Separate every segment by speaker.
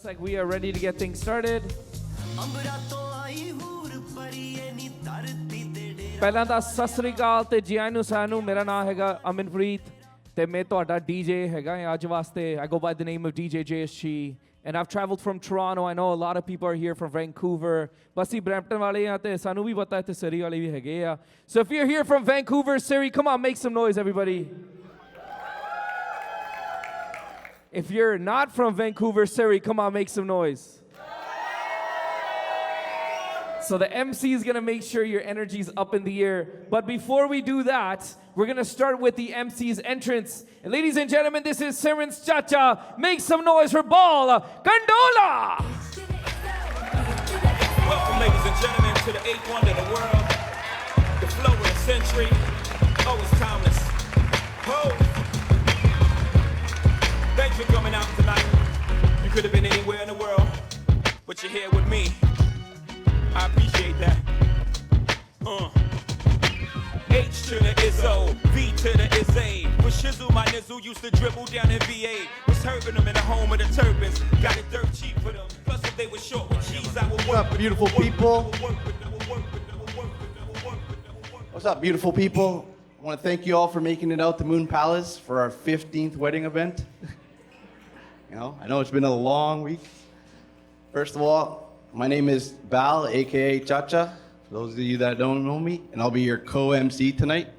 Speaker 1: Looks like we are ready to get things started. ਪਹਿਲਾਂ ਤਾਂ ਸਤਿ ਸ੍ਰੀ ਅਕਾਲ ਤੇ ਜੀ ਆਇਆਂ ਨੂੰ ਸਾਰਿਆਂ ਨੂੰ ਮੇਰਾ ਨਾਮ ਹੈਗਾ ਅਮਨਪ੍ਰੀਤ ਤੇ ਮੈਂ ਤੁਹਾਡਾ DJ ਹੈਗਾ ਅੱਜ ਵਾਸਤੇ I go by the name of DJ JSG and I've traveled from Toronto. I know a lot of people are here from Vancouver. Bassi Brampton ਵਾਲੇ ਆ ਤੇ ਸਾਨੂੰ ਵੀ ਪਤਾ ਇੱਥੇ ਸਰੀ ਵਾਲੇ ਵੀ ਹੈਗੇ ਆ. So if you're here from Vancouver, Surrey, come on, make some noise, everybody. If you're not from Vancouver, Surrey, come on, make some noise. So the MC is going to make sure your energy is up in the air. But before we do that, we're going to start with the MC's entrance. And ladies and gentlemen, this is Simran's Chacha. Make some noise for Ball Gandola.
Speaker 2: Welcome, ladies and gentlemen, to the eighth wonder of the world. The flow of the century. Always timeless. Ho! Thanks for coming out tonight. You could have been anywhere in the world, but you're here with me. I appreciate that. H to the Izzo, V to the Izzy. With Shizzle, my nizzle used to dribble down in VA. Was hurting them in the home of the turbans. Got it dirt cheap for them. Plus, if they were short with cheese, I would work.
Speaker 3: What's up, beautiful people? What's up, beautiful people? I want to thank you all for making it out to Moon Palace for our 15th wedding event. I know it's been a long week. First of all, my name is Bal, aka Chacha, for those of you that don't know me, and I'll be your co-MC tonight.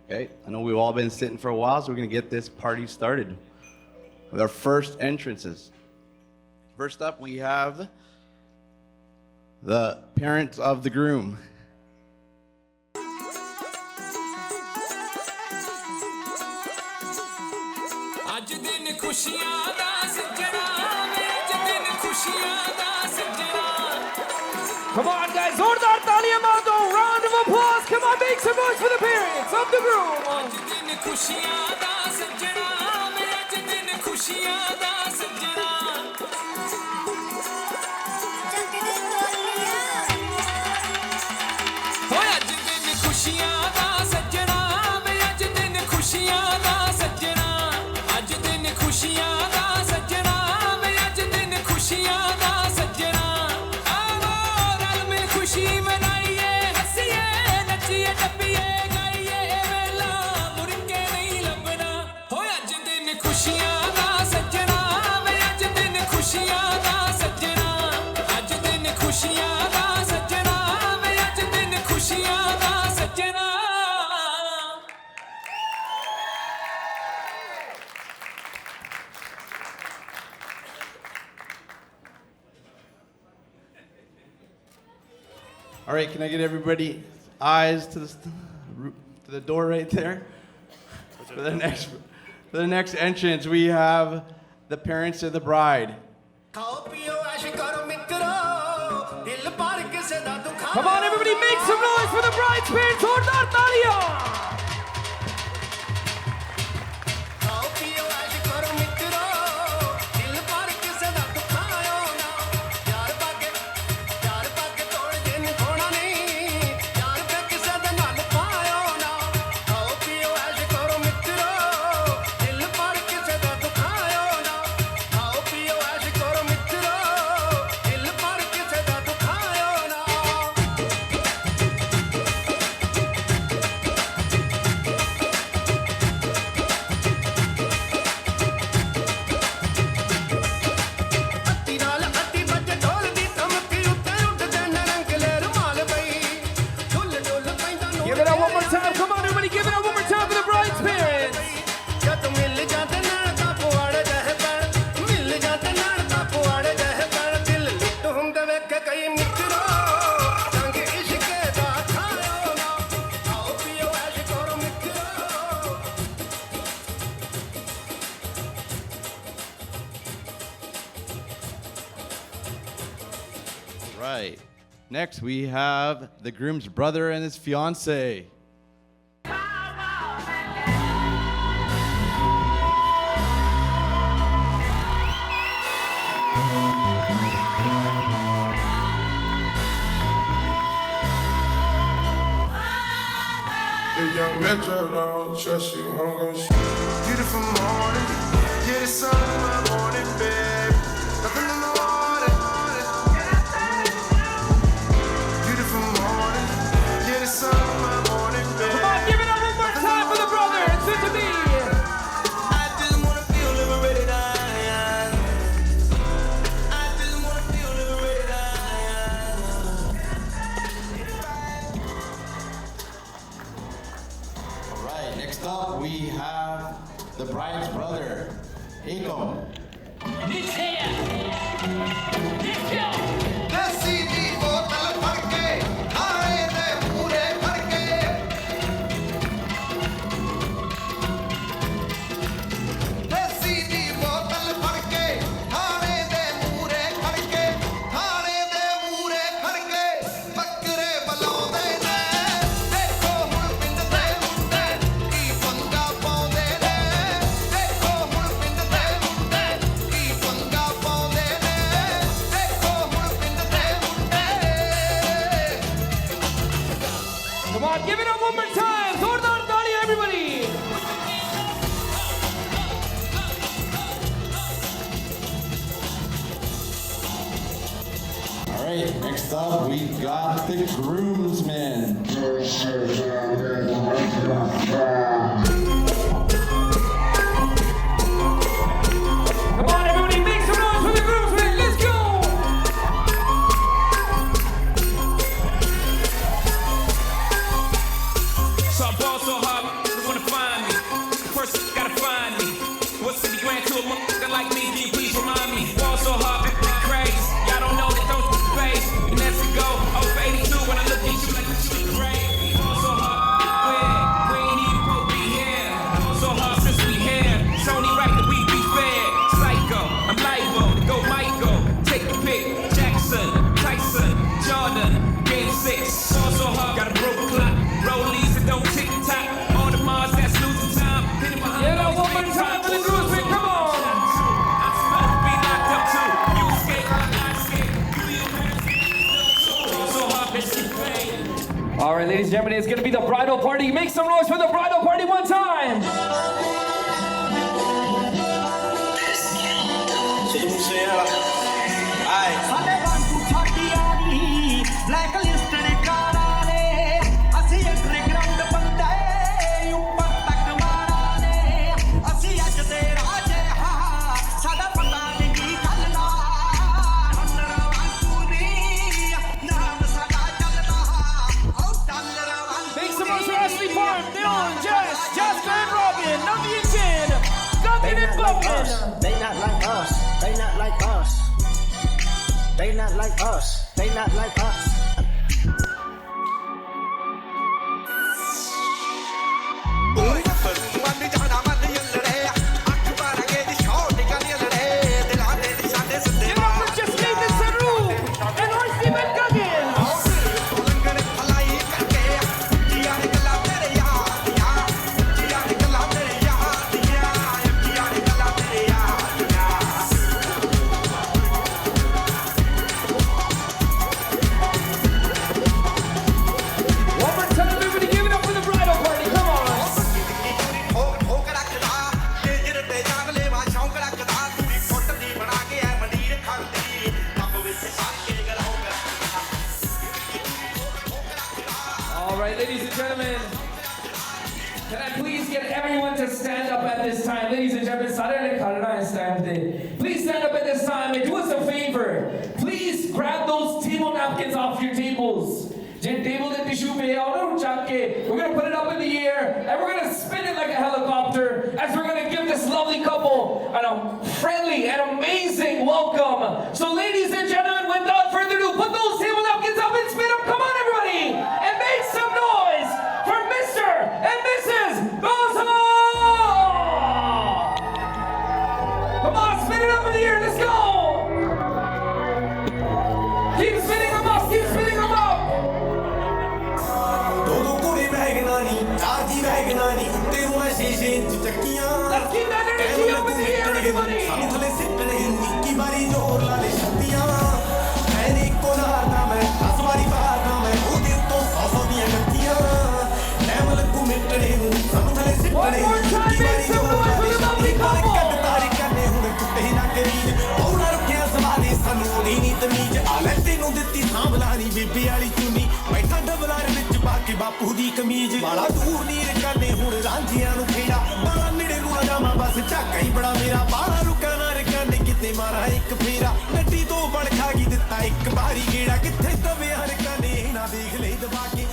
Speaker 3: Okay, I know we've all been sitting for a while, so we're gonna get this party started with our first entrances. First up, we have the parents of the groom.
Speaker 1: Come on, guys, zordar taaliyan maar do. Round of applause. Come on, make some noise for the parents of the groom.
Speaker 3: All right, can I get everybody eyes to the door right there? For the next entrance, we have the parents of the bride.
Speaker 1: Come on, everybody, make some noise for the bride's parents. Zordar taaliyan.
Speaker 3: Right. Next, we have the groom's brother and his fiance.
Speaker 4: Young Metro, don't trust you, I'm gon' shoot. Beautiful morning, yeah, the sun in my morning, babe. Nothing in the
Speaker 5: right, next up we got the groomsmen.
Speaker 1: Come on, everybody, make some noise for the groomsmen. Let's go.
Speaker 2: So I ball so hard, they wanna find me. First, gotta find me. What's 50 grand to a motherfucker like me? Can you please remind me? Ball so hard, crazy. Y'all don't know that don't face. And that's to go. Over 82 when I look at you like you was crazy. Ball so hard, we ain't even supposed to be here. Ball so hard since we here. It's only right that we be fair. Psycho, I'm libo to go Michael. Take the pick. Jackson, Tyson, Jordan, game 6. Ball so hard, got a broke clock. Rollies that don't tick tock. All the Mars that's losing time. Hitting behind
Speaker 1: Yeah,
Speaker 2: all these
Speaker 1: one more
Speaker 2: big
Speaker 1: time
Speaker 2: top
Speaker 1: for the
Speaker 2: boys.
Speaker 1: groomsmen. Come on.
Speaker 2: I'm supposed to be locked up too. You escape, I escape. You your parents get so hard that she paid.
Speaker 1: All right, ladies and gentlemen, it's gonna be the bridal party. Make some noise for the bridal party one time. Make some noise for Ashley Park, Dylan, Jess, Jasper and Robin, Navi and Jen, Duncan and Bumpin'.
Speaker 6: They not like us. They not like us. They not like us. They not like us.
Speaker 1: Give it up for Jasdeep and Saru and Steve and Guggen. One more time, everybody, give it up for the bridal party. Come on. All right, ladies and gentlemen, can I please get everyone to stand up at this time? Ladies and gentlemen, please stand up at this time and do us a favor. Please grab those table napkins off your tables. Table and tissue we're gonna put it up in the air and we're gonna spin it like a helicopter as we're gonna give this lovely couple a friendly and amazing welcome. So ladies and gentlemen, without further ado, put those table napkins up and spin them. Come on, everybody, and make some noise for Mr. and Mrs. Bozo! Come on, spin it up in the air. Let's go. Keep spinning them up. Keep spinning them up. Let's keep that energy up in the air, everybody. One more time, make some noise for the lovely couple.
Speaker 7: ਬਾਪੂ ਦੀ ਕਮੀਜ਼ ਵਾਲਾ ਦੂਰ ਨੀਰ ਕਰਨੇ ਹੁਣ ਰਾਂਝੀਆਂ ਨੂੰ ਫੇਰਾ ਬਾਲਾ ਨੇੜੇ ਨੂੰ ਨਾ ਜਾਵਾਂ ਬਸ ਝਾਕਾ ਹੀ ਬੜਾ ਮੇਰਾ ਬਾਲਾ ਰੁਕਾ ਨਾ ਰਕਾਨੇ ਕਿਤੇ ਮਾਰਾ ਇੱਕ ਫੇਰਾ ਗੱਡੀ ਤੋਂ ਬਣ ਖਾ ਗਈ ਦਿੱਤਾ ਇੱਕ ਵਾਰੀ ਗੇੜਾ ਕਿੱਥੇ ਦਵਿਆ ਰਕਾਨੇ ਨਾ ਦੇਖ ਲੈ ਦਬਾ ਕੇ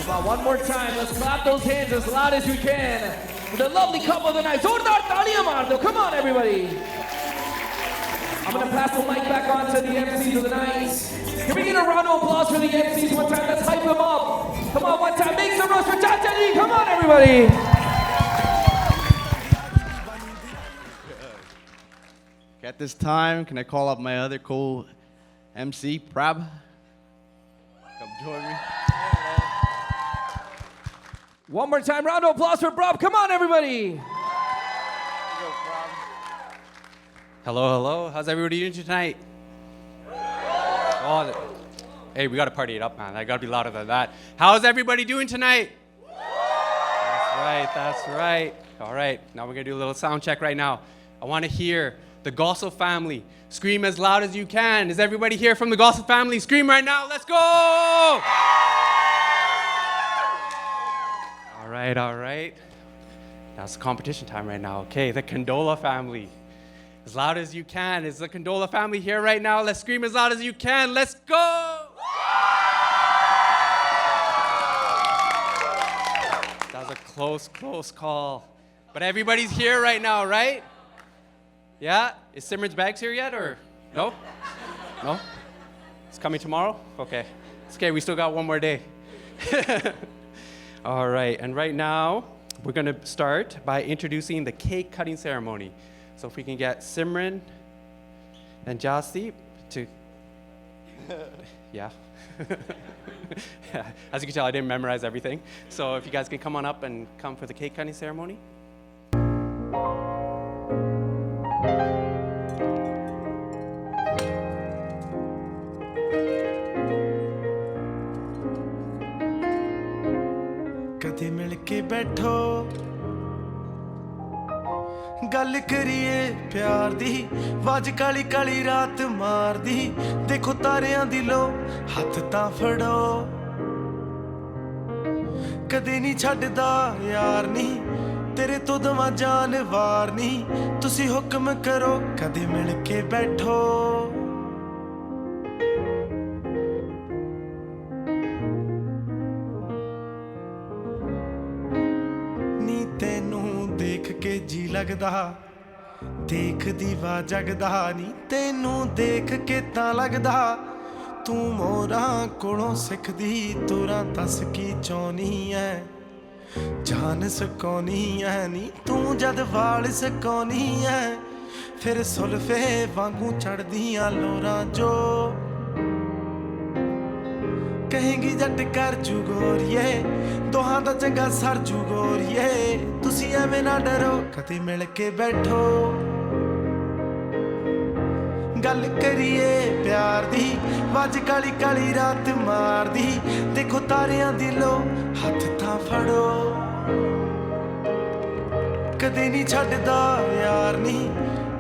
Speaker 1: Come on, one more time. Let's clap those hands as loud as we can. For the lovely couple of the night. Zordar Talia Mardo. Come on, everybody. I'm going to pass the mic back on to the MCs of the night. Can we get a round of applause for the MCs one time? Let's hype them up. Come on, one time. Make some noise for Chacha Ji. Come on, everybody.
Speaker 3: At this time, can I call up my other co-MC, Prab? Come join me.
Speaker 1: One more time. Round of applause for Brab. Come on, everybody.
Speaker 8: Hello, hello. How's everybody doing tonight? Oh, hey, we gotta party it up, man. I gotta be louder than that. How's everybody doing tonight? That's right, that's right. All right, now we're gonna do a little sound check right now. I wanna hear the Gossel family. Scream as loud as you can. Is everybody here from the Gossel family? Scream right now. Let's go! All right, all right. That's competition time right now. Okay, the Condola family. As loud as you can. Is the Condola family here right now? Let's scream as loud as you can. Let's go! That was a close call. But everybody's here right now, right? Yeah? Is Simran's bags here yet, or no? No? It's coming tomorrow? Okay. It's okay, we still got one more day. All right, and right now, we're gonna start by introducing the cake cutting ceremony. So if we can get Simran and Jasdeep to, yeah. As you can tell, I didn't memorize everything. So if you guys can come on up and come for the cake cutting ceremony.
Speaker 7: कदे मिल के बैठो गल करिए प्यार दी वाज काली काली रात मार दी देखो तारियां दी लो हथ तां फड़ो कदे नहीं छड्डदा यार नहीं तेरे तो दवा जान वार नहीं तुसी हुक्म करो कदे मिल के बैठो नी तेनू देख के जी लगदा देख दीवा जगदा नी तेनू देख के तां लगदा तू मोरा कोलों सिखदी तुरां दस की चाहनी है जान सकोनी है नी तू जद वाल सकोनी है फिर सुल्फे वांगू चढ़दियां लोरां जो कहेंगी जट कर जुगोरिए दोहां दा चंगा सर जुगोरिए तुसी एवें ना डरो कदे मिल के बैठो गल करिए प्यार दी वाज काली काली रात मार दी देखो तारियां दी लो हथ तां फड़ो कदे नहीं छड्डदा यार नहीं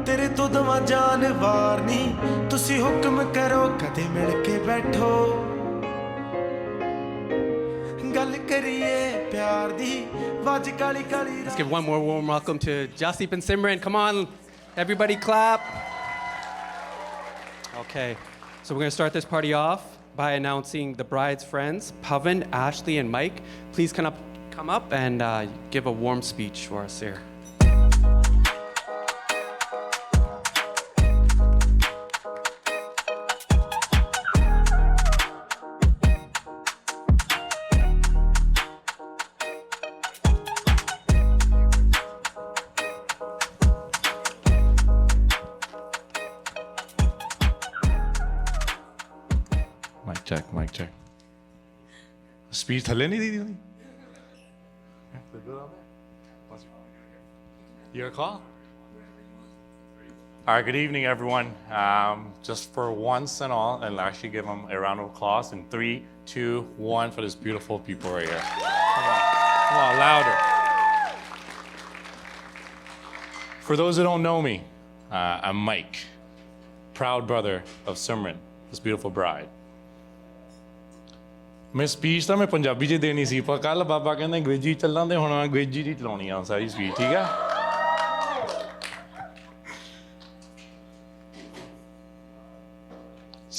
Speaker 7: तेरे तो दवा जान वार नहीं तुसी हुक्म करो कदे मिल के बैठो गल करिए प्यार दी वाज काली काली
Speaker 8: Let's give one more warm welcome to Jasdeep and Simran. Come on, everybody clap. Okay, so we're going to start this party off by announcing the bride's friends, Pavan, Ashley, and Mike. Please come up and give a warm speech for us here.
Speaker 9: Mic check. Speech thale nahi di thi. Your call. All right, good evening, everyone. Just for once and all, and actually give them a round of applause in 3, 2, 1 for this beautiful people right here. Come on, louder. For those who don't know me, I'm Mike, proud brother of Simran, this beautiful bride. मैं speech ਤਾਂ ਮੈਂ ਪੰਜਾਬੀ 'ਚ ਦੇਣੀ ਸੀ ਪਰ ਕੱਲ ਬਾਬਾ ਕਹਿੰਦਾ ਅੰਗਰੇਜ਼ੀ ਚੱਲਾਂ ਤੇ ਹੁਣ ਅੰਗਰੇਜ਼ੀ ਦੀ ਚਲਾਉਣੀ ਆ ਸਾਰੀ ਸਪੀਚ ਠੀਕ ਆ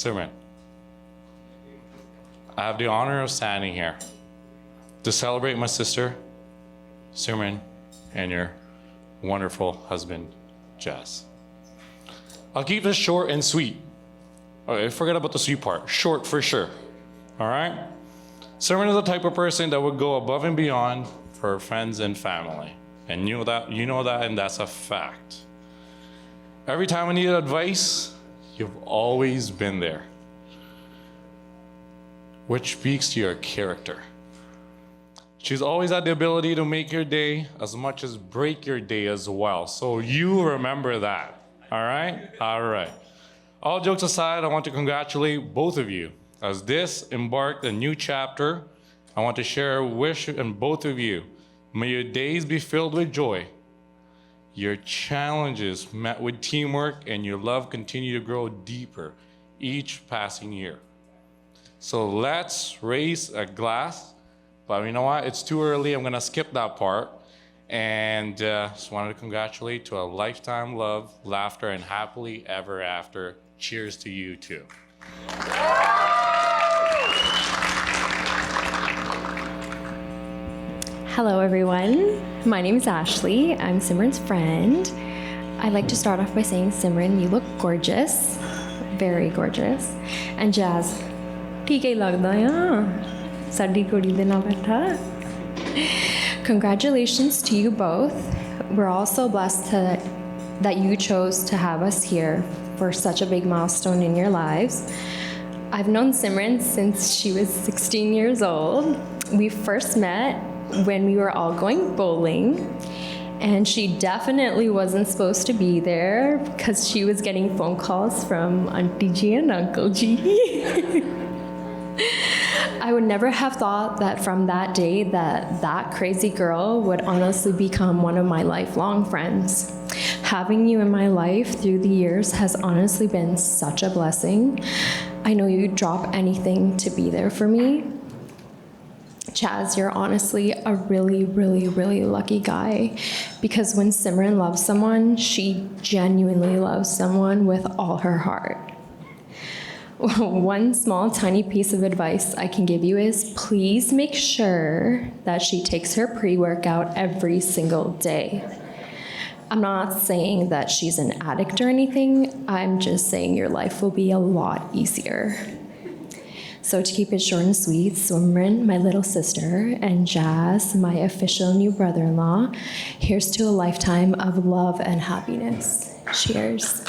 Speaker 9: Simran, I have the honor of standing here to celebrate my sister, Simran, and your wonderful husband, Jazz. I'll keep this short and sweet. Okay, forget about the sweet part. Short for sure. All right? Simran is the type of person that would go above and beyond for her friends and family. And you know that, and that's a fact. Every time I needed advice, you've always been there. Which speaks to your character. She's always had the ability to make your day as much as break your day as well. So you remember that. All right? All right. All jokes aside, I want to congratulate both of you. As this embarked a new chapter, I want to share a wish in both of you. May your days be filled with joy, your challenges met with teamwork, and your love continue to grow deeper each passing year. So let's raise a glass. But you know what? It's too early. I'm going to skip that part. And just wanted to congratulate to a lifetime love, laughter, and happily ever after. Cheers to you too.
Speaker 10: Hello, everyone. My name is Ashley. I'm Simran's friend. I'd like to start off by saying, Simran, you look gorgeous. Very gorgeous. And Jazz, ठीक ही लगदा है साडी कुड़ी दे नाल बैठा. Congratulations to you both. We're all so blessed that you chose to have us here for such a big milestone in your lives. I've known Simran since she was 16 years old. We first met when we were all going bowling, and she definitely wasn't supposed to be there because she was getting phone calls from Auntie G and Uncle G. I would never have thought that from that day that crazy girl would honestly become one of my lifelong friends. Having you in my life through the years has honestly been such a blessing. I know you'd drop anything to be there for me. Chaz, you're honestly a really, really, really lucky guy, because when Simran loves someone, she genuinely loves someone with all her heart. One small tiny piece of advice I can give you is please make sure that she takes her pre-workout every single day. I'm not saying that she's an addict or anything. I'm just saying your life will be a lot easier. So to keep it short and sweet, Simran, my little sister, and Jazz, my official new brother-in-law, here's to a lifetime of love and happiness. Cheers.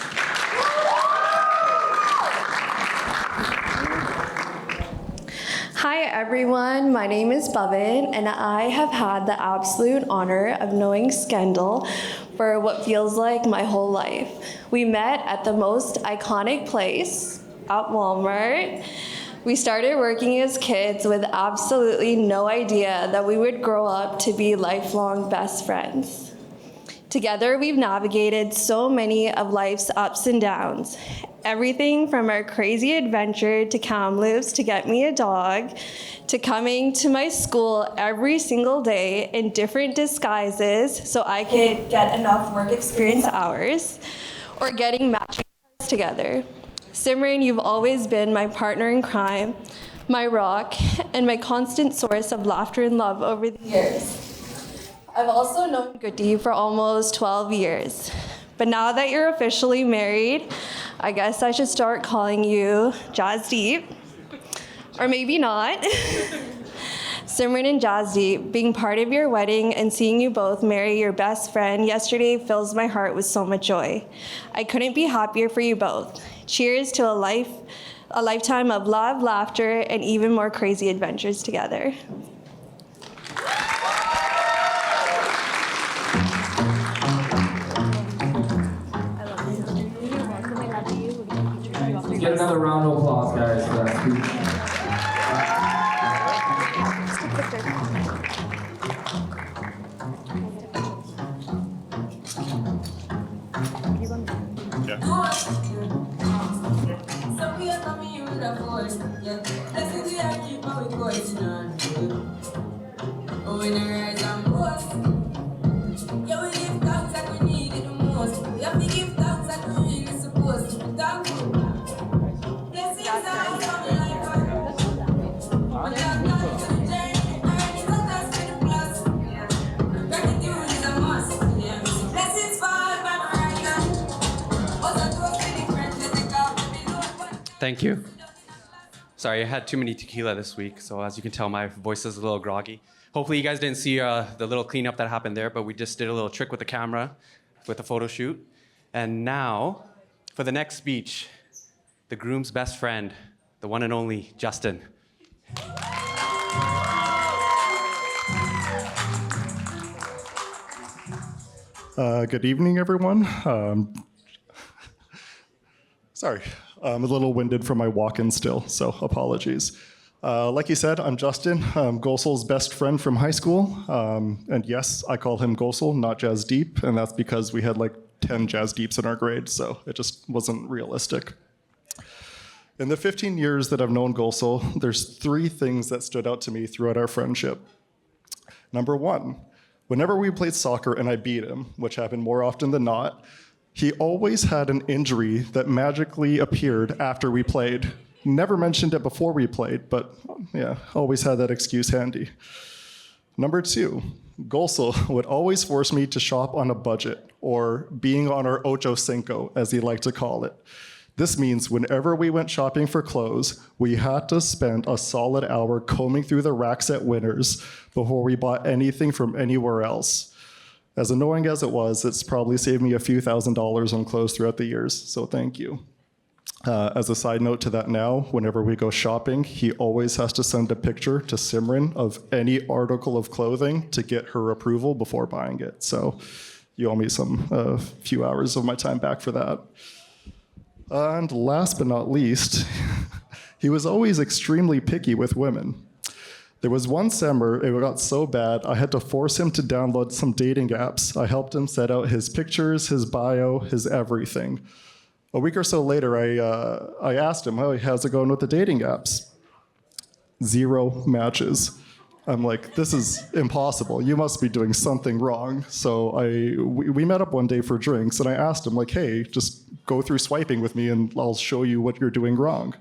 Speaker 11: Hi everyone, my name is Bhavin, and I have had the absolute honor of knowing Skendal for what feels like my whole life. We met at the most iconic place, at Walmart. We started working as kids with absolutely no idea that we would grow up to be lifelong best friends. Together, we've navigated so many of life's ups and downs. Everything from our crazy adventure to Kamloops to get me a dog, to coming to my school every single day in different disguises so I could get enough work experience hours, or getting matching cars together. Simran, you've always been my partner in crime, my rock, and my constant source of laughter and love over the years. I've also known Goody for almost 12 years. But now that you're officially married, I guess I should start calling you Jasdeep. Or maybe not. Simran and Jasdeep, being part of your wedding and seeing you both marry your best friend yesterday fills my heart with so much joy. I couldn't be happier for you both. Cheers to a lifetime of love, laughter, and even more crazy adventures together.
Speaker 1: Get another round of applause, guys, for that speech.
Speaker 8: Thank you. Sorry, I had too many tequila this week, so as you can tell, my voice is a little groggy. Hopefully you guys didn't see the little cleanup that happened there, but we just did a little trick with the camera, with the photo shoot. And now, for the next speech, the groom's best friend, the one and only Justin.
Speaker 12: Good evening, everyone. Sorry, I'm a little winded from my walk-in still, so apologies. Like you said, I'm Justin. I'm Gosel's best friend from high school. And yes, I call him Gosel, not Jasdeep. And that's because we had like 10 Jasdeeps in our grade, so it just wasn't realistic. In the 15 years that I've known Gosel, there's 3 things that stood out to me throughout our friendship. Number 1, whenever we played soccer and I beat him, which happened more often than not, he always had an injury that magically appeared after we played. Never mentioned it before we played, but yeah, always had that excuse handy. Number 2, Gosel would always force me to shop on a budget, or being on our ocho cinco, as he liked to call it. This means whenever we went shopping for clothes, we had to spend a solid hour combing through the racks at Winners before we bought anything from anywhere else. As annoying as it was, it's probably saved me a few $1,000s on clothes throughout the years, so thank you. As a side note to that now, whenever we go shopping, he always has to send a picture to Simran of any article of clothing to get her approval before buying it. So you owe me a few hours of my time back for that. And last but not least, he was always extremely picky with women. There was one summer, it got so bad, I had to force him to download some dating apps. I helped him set out his pictures, his bio, his everything. A week or so later, I asked him, "Oh, how's it going with the dating apps?" 0 matches. I'm like, this is impossible. You must be doing something wrong. So we met up one day for drinks, and I asked him, like, hey, just go through swiping with me, and I'll show you what you're doing wrong.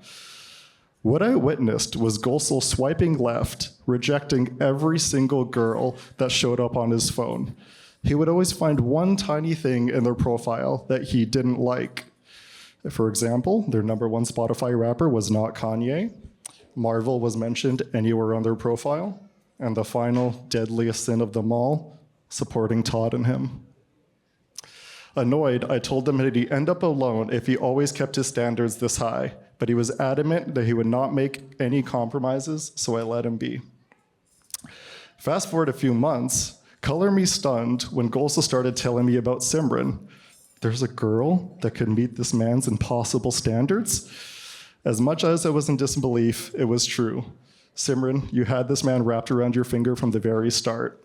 Speaker 12: What I witnessed was Gosel swiping left, rejecting every single girl that showed up on his phone. He would always find one tiny thing in their profile that he didn't like. For example, their number 1 Spotify rapper was not Kanye. Marvel was mentioned anywhere on their profile. And the final deadliest sin of them all, supporting Todd and him. Annoyed, I told him that he'd end up alone if he always kept his standards this high, but he was adamant that he would not make any compromises, so I let him be. Fast forward a few months, color me stunned when Gosel started telling me about Simran. There's a girl that could meet this man's impossible standards? As much as I was in disbelief, it was true. Simran, you had this man wrapped around your finger from the very start.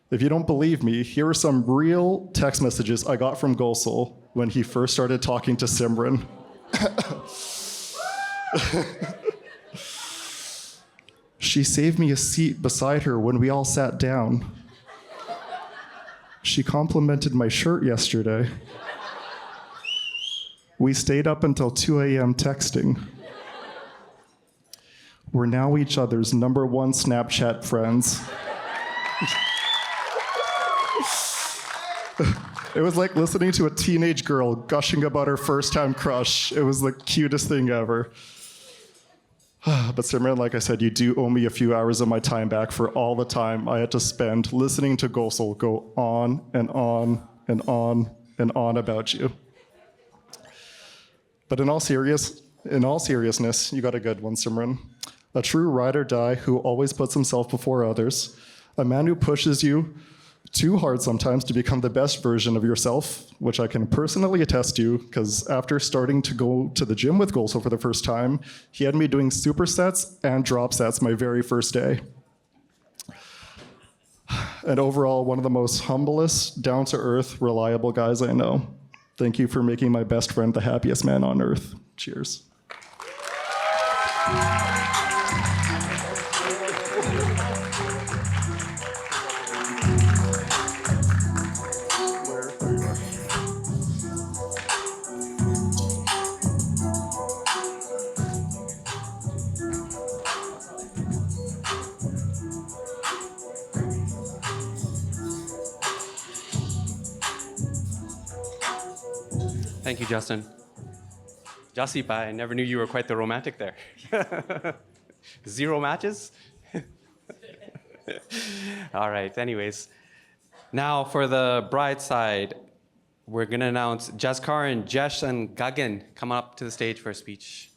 Speaker 12: If you don't believe me, here are some real text messages I got from Gosel when he first started talking to Simran. She saved me a seat beside her when we all sat down. She complimented my shirt yesterday. We stayed up until 2 a.m. texting. We're now each other's number 1 Snapchat friends. It was like listening to a teenage girl gushing about her first-time crush. It was the cutest thing ever. But Simran, like I said, you do owe me a few hours of my time back for all the time I had to spend listening to Gosel go on and on and on and on about you. But in all seriousness, you got a good one, Simran. A true ride or die who always puts himself before others. A man who pushes you too hard sometimes to become the best version of yourself, which I can personally attest to, because after starting to go to the gym with Gosel for the first time, he had me doing supersets and drop sets my very first day. And overall, one of the most humblest, down-to-earth, reliable guys I know. Thank you for making my best friend the happiest man on earth. Cheers.
Speaker 8: Thank you, Justin. Jasdeep, I never knew you were quite the romantic there. 0 matches? All right, anyways. Now for the bride side, we're gonna announce Jaskaran, Jesh, and Gagan come up to the stage for a speech.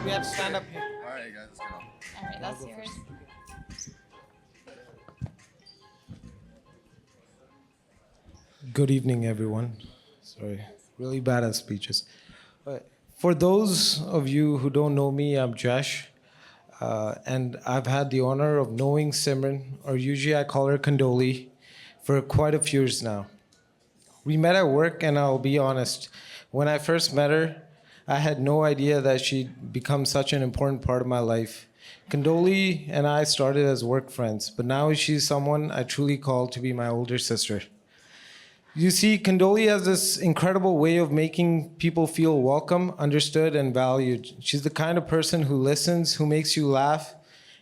Speaker 13: We have to stand up here.
Speaker 14: All right, guys, let's go.
Speaker 13: All right, that's yours. Good evening, everyone. Sorry, really bad at speeches. For those of you who don't know me, I'm Jesh, and I've had the honor of knowing Simran, or usually I call her Condoli, for quite a few years now. We met at work, and I'll be honest, when I first met her, I had no idea that she'd become such an important part of my life. Condoli and I started as work friends, but now she's someone I truly call to be my older sister. You see, Condoli has this incredible way of making people feel welcome, understood, and valued. She's the kind of person who listens, who makes you laugh,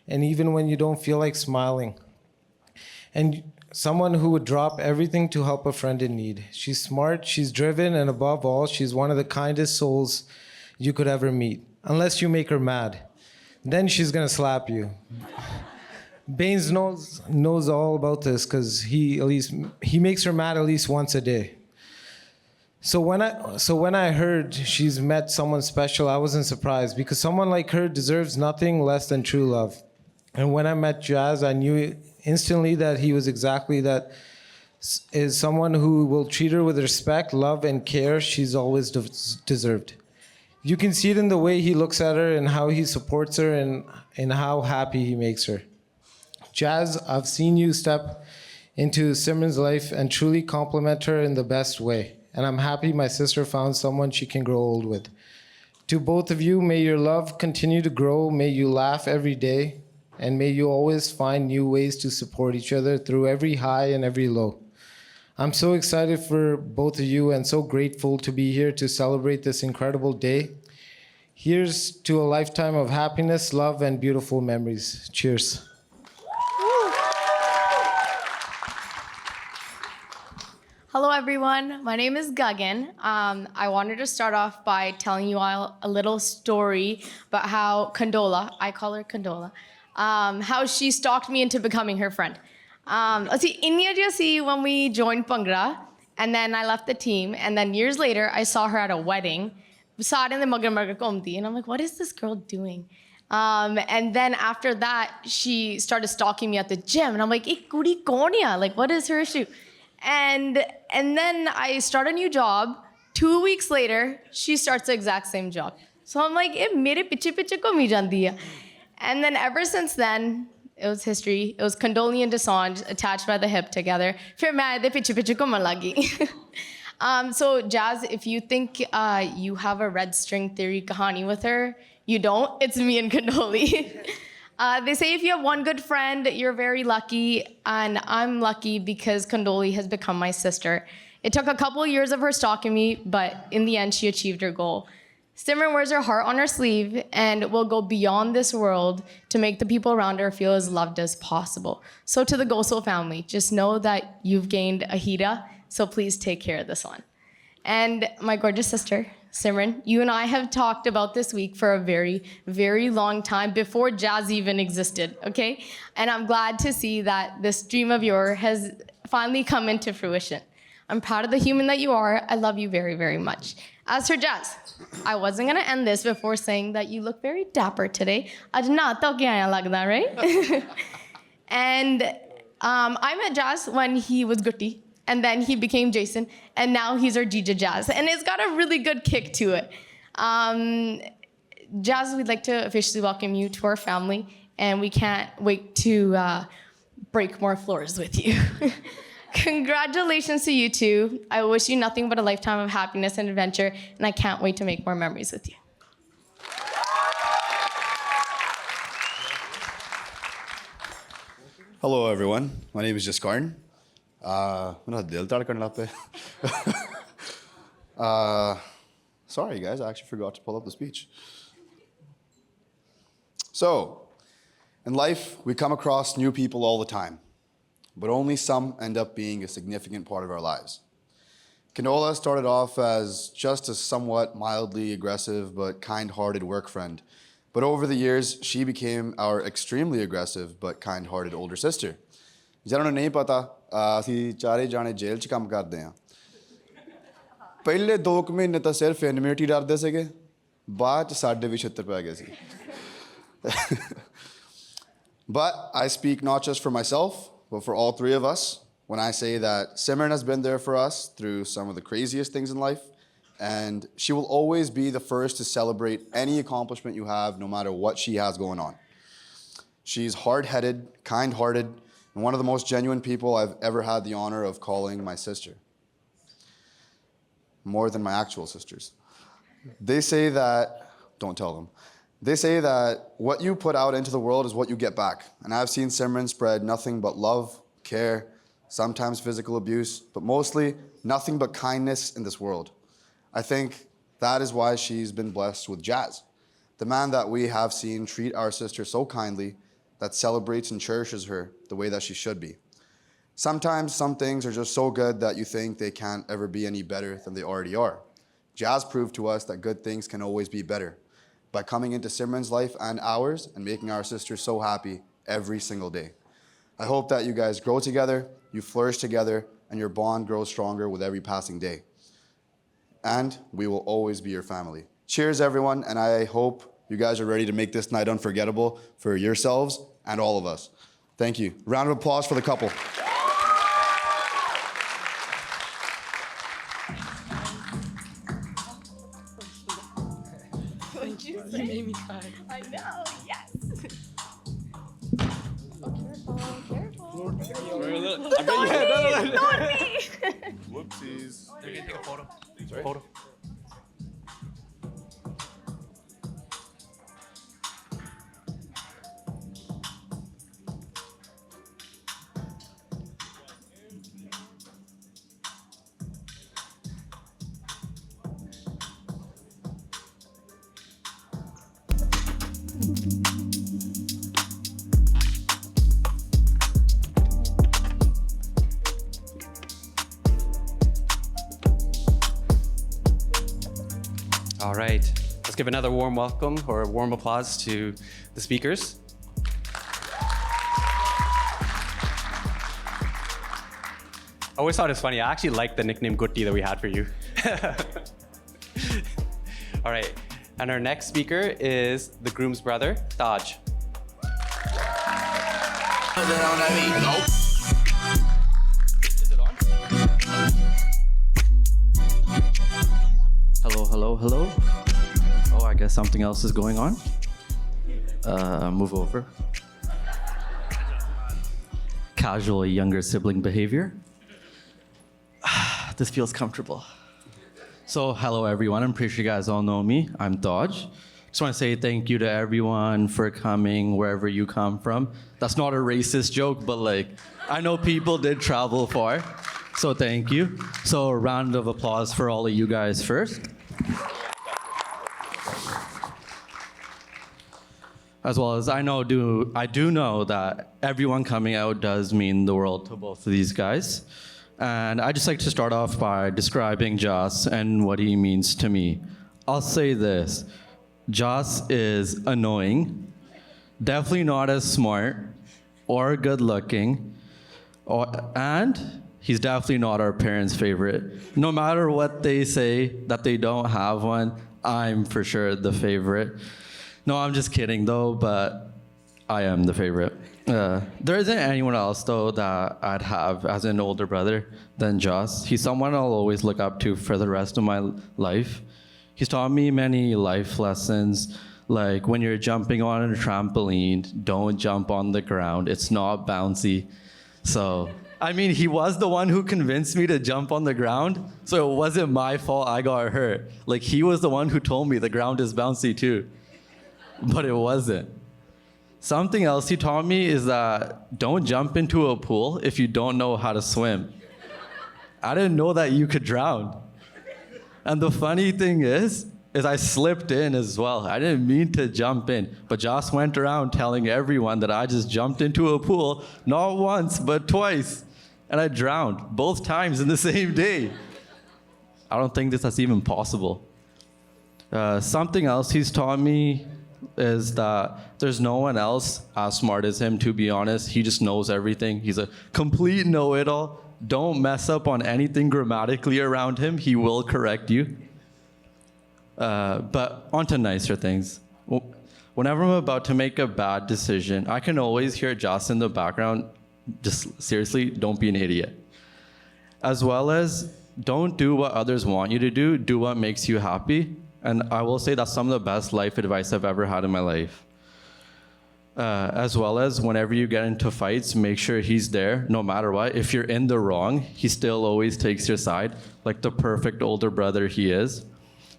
Speaker 13: and even when you don't feel like smiling. And someone who would drop everything to help a friend in need. She's smart, she's driven, and above all, she's one of the kindest souls you could ever meet. Unless you make her mad. Then she's gonna slap you. Baines knows all about this because he makes her mad at least once a day. So when I heard she's met someone special, I wasn't surprised because someone like her deserves nothing less than true love. And when I met Jazz, I knew instantly that he was exactly that, is someone who will treat her with respect, love, and care she's always deserved. You can see it in the way he looks at her and how he supports her and how happy he makes her. Jazz, I've seen you step into Simran's life and truly compliment her in the best way. And I'm happy my sister found someone she can grow old with. To both of you, may your love continue to grow. May you laugh every day. And may you always find new ways to support each other through every high and every low. I'm so excited for both of you and so grateful to be here to celebrate this incredible day. Here's to a lifetime of happiness, love, and beautiful memories. Cheers.
Speaker 14: Hello, everyone. My name is Gagan. I wanted to start off by telling you all a little story about how Condola, I call her Condola, how she stalked me into becoming her friend. See, India see when we joined Pangra, and then I left the team, and then years later, I saw her at a wedding. And I'm like, what is this girl doing? And then after that, she started stalking me at the gym, and I'm like, "Ek kudi kaun hai? Like, what is her issue?" And then I start a new job. 2 weeks later, she starts the exact same job. So I'm like, mere piche piche komi jandi hai. And then ever since then, it was history. It was Condoli and Desange attached by the hip together. Fir main de piche piche koman lagi. So Jazz, if you think you have a red string theory kahani with her, you don't. It's me and Condoli. They say if you have one good friend, you're very lucky, and I'm lucky because Condoli has become my sister. It took a couple of years of her stalking me, but in the end, she achieved her goal. Simran wears her heart on her sleeve and will go beyond this world to make the people around her feel as loved as possible. So to the Gosel family, just know that you've gained a Hida, so please take care of this one. And my gorgeous sister, Simran, you and I have talked about this week for a very, very long time before Jazz even existed, okay? And I'm glad to see that this dream of yours has finally come into fruition. I'm proud of the human that you are. I love you very, very much. As for Jazz, I wasn't gonna end this before saying that you look very dapper today. Aj na to kya aaya lagda, right? And I met Jazz when he was Gutti. And then he became Jason, and now he's our Jija Jazz. And it's got a really good kick to it. Jazz, we'd like to officially welcome you to our family, and we can't wait to break more floors with you. Congratulations to you two. I wish you nothing but a lifetime of happiness and adventure, and I can't wait to make more memories with you.
Speaker 15: Hello, everyone. My name is Jaskarn. Sorry, guys, I actually forgot to pull up the speech. So, in life, we come across new people all the time, but only some end up being a significant part of our lives. Canola started off as just a somewhat mildly aggressive but kind-hearted work friend, but over the years, she became our extremely aggressive but kind-hearted older sister. ਜਿਹਨਾਂ ਨੂੰ ਨਹੀਂ ਪਤਾ ਅਸੀਂ ਚਾਰੇ ਜਾਣੇ ਜੇਲ੍ਹ 'ਚ ਕੰਮ ਕਰਦੇ ਹਾਂ ਪਹਿਲੇ 2 ਮਹੀਨੇ ਤਾਂ ਸਿਰਫ ਇਨਮਿਟੀ ਡਰਦੇ ਸੀਗੇ ਬਾਅਦ 'ਚ ਸਾਡੇ ਵੀ ਛਿੱਤਰ ਪੈ ਗਏ ਸੀ But I speak not just for myself, but for all three of us when I say that Simran has been there for us through some of the craziest things in life, and she will always be the first to celebrate any accomplishment you have, no matter what she has going on. She's hard-headed, kind-hearted, and one of the most genuine people I've ever had the honor of calling my sister. More than my actual sisters. They say that, don't tell them, they say that what you put out into the world is what you get back. And I've seen Simran spread nothing but love, care, sometimes physical abuse, but mostly nothing but kindness in this world. I think that is why she's been blessed with Jazz, the man that we have seen treat our sister so kindly, that celebrates and cherishes her the way that she should be. Sometimes some things are just so good that you think they can't ever be any better than they already are. Jazz proved to us that good things can always be better by coming into Simran's life and ours and making our sister so happy every single day. I hope that you guys grow together, you flourish together, and your bond grows stronger with every passing day. And we will always be your family. Cheers, everyone, and I hope you guys are ready to make this night unforgettable for yourselves and all of us. Thank you. Round of applause for the couple.
Speaker 14: You made me cry. I know, yes. Oh, careful, careful. Not me!
Speaker 8: Whoopsies. Are you gonna take a photo? Sorry? Photo. All right, let's give another warm welcome or a warm applause to the speakers. I always thought it was funny. I actually like the nickname Gutti that we had for you. All right, and our next speaker is the groom's brother, Taj.
Speaker 16: Hello, hello, hello. Oh, I guess something else is going on. Move over. Casual younger sibling behavior. This feels comfortable. So, hello everyone. I'm pretty sure you guys all know me. I'm Dodge. Just want to say thank you to everyone for coming wherever you come from. That's not a racist joke, but like, I know people did travel far. So thank you. So a round of applause for all of you guys first. As well as I do know that everyone coming out does mean the world to both of these guys. And I'd just like to start off by describing Joss and what he means to me. I'll say this, Joss is annoying, definitely not as smart or good looking, and he's definitely not our parents' favorite. No matter what they say that they don't have one, I'm for sure the favorite. No, I'm just kidding though, but I am the favorite. There isn't anyone else though that I'd have as an older brother than Joss. He's someone I'll always look up to for the rest of my life. He's taught me many life lessons, like when you're jumping on a trampoline, don't jump on the ground. It's not bouncy. So, I mean, he was the one who convinced me to jump on the ground, so it wasn't my fault I got hurt. Like, he was the one who told me the ground is bouncy too, but it wasn't. Something else he taught me is that don't jump into a pool if you don't know how to swim. I didn't know that you could drown. And the funny thing is I slipped in as well. I didn't mean to jump in, but Joss went around telling everyone that I just jumped into a pool, not once, but twice. And I drowned both times in the same day. I don't think that's even possible. Something else he's taught me is that there's no one else as smart as him, to be honest. He just knows everything. He's a complete know-it-all. Don't mess up on anything grammatically around him. He will correct you. But on to nicer things. whenever I'm about to make a bad decision, I can always hear Joss in the background, just seriously, don't be an idiot. As well as, don't do what others want you to do what makes you happy. And I will say that's some of the best life advice I've ever had in my life. As well as, whenever you get into fights, make sure he's there no matter what. If you're in the wrong, he still always takes your side, like the perfect older brother he is.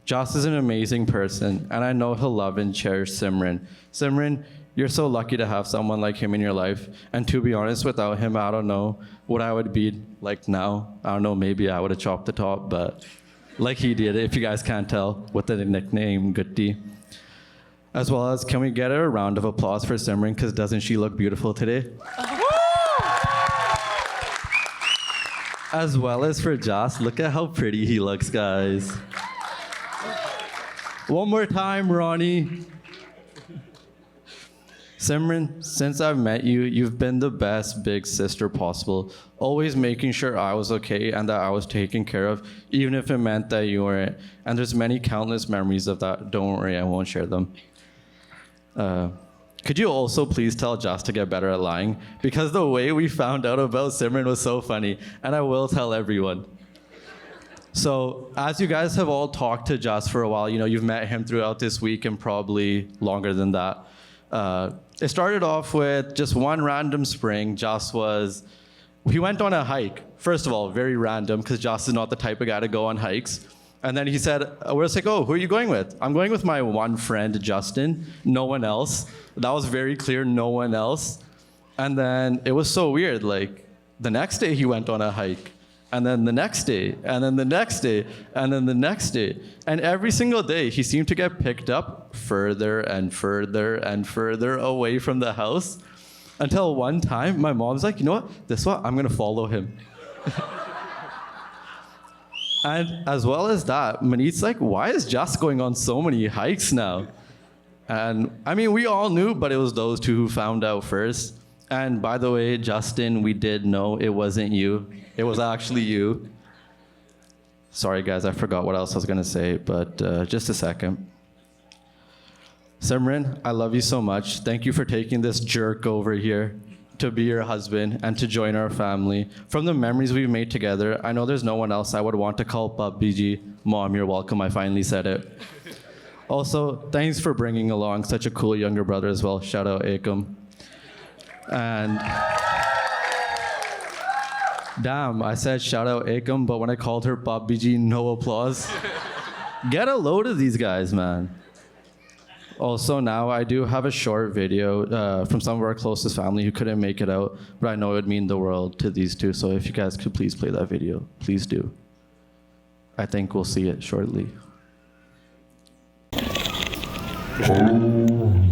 Speaker 16: Joss is an amazing person, and I know he'll love and cherish Simran. Simran, you're so lucky to have someone like him in your life. And to be honest, without him, I don't know what I would be like now. I don't know, maybe I would have chopped the top, but like he did, if you guys can't tell, with the nickname Gutti. As well as, can we get a round of applause for Simran, because doesn't she look beautiful today? As well as for Joss, look at how pretty he looks, guys. One more time, Ronnie. Simran, since I've met you, you've been the best big sister possible, always making sure I was okay and that I was taken care of, even if it meant that you weren't. And there's many countless memories of that. Don't worry, I won't share them. Could you also please tell Joss to get better at lying? Because the way we found out about Simran was so funny, and I will tell everyone. So, as you guys have all talked to Joss for a while, you've met him throughout this week and probably longer than that. It started off with just one random spring. He went on a hike. First of all, very random, because Joss is not the type of guy to go on hikes. And then he said, we're just like, oh, who are you going with? I'm going with my one friend, Justin, no one else. That was very clear, no one else. And then it was so weird, like the next day he went on a hike, and then the next day, and then the next day, and then the next day. And every single day he seemed to get picked up further and further and further away from the house, until one time my mom's like, you know what, this one, I'm gonna follow him. And as well as that, Manit's like, why is Joss going on so many hikes now? And I mean, we all knew, but it was those two who found out first. And by the way, Justin, we did know it wasn't you. It was actually you. Sorry, guys, I forgot what else I was going to say, but just a second. Simran, I love you so much. Thank you for taking this jerk over here to be your husband and to join our family. From the memories we've made together, I know there's no one else I would want to call Pup BG. Mom, you're welcome. I finally said it. Also, thanks for bringing along such a cool younger brother as well. Shout out Akam. And damn, I said shout out Akam, but when I called her Pup BG, no applause. Get a load of these guys, man. Also, now I do have a short video from some of our closest family who couldn't make it out, but I know it would mean the world to these two, so if you guys could please play that video, please do. I think we'll see it shortly.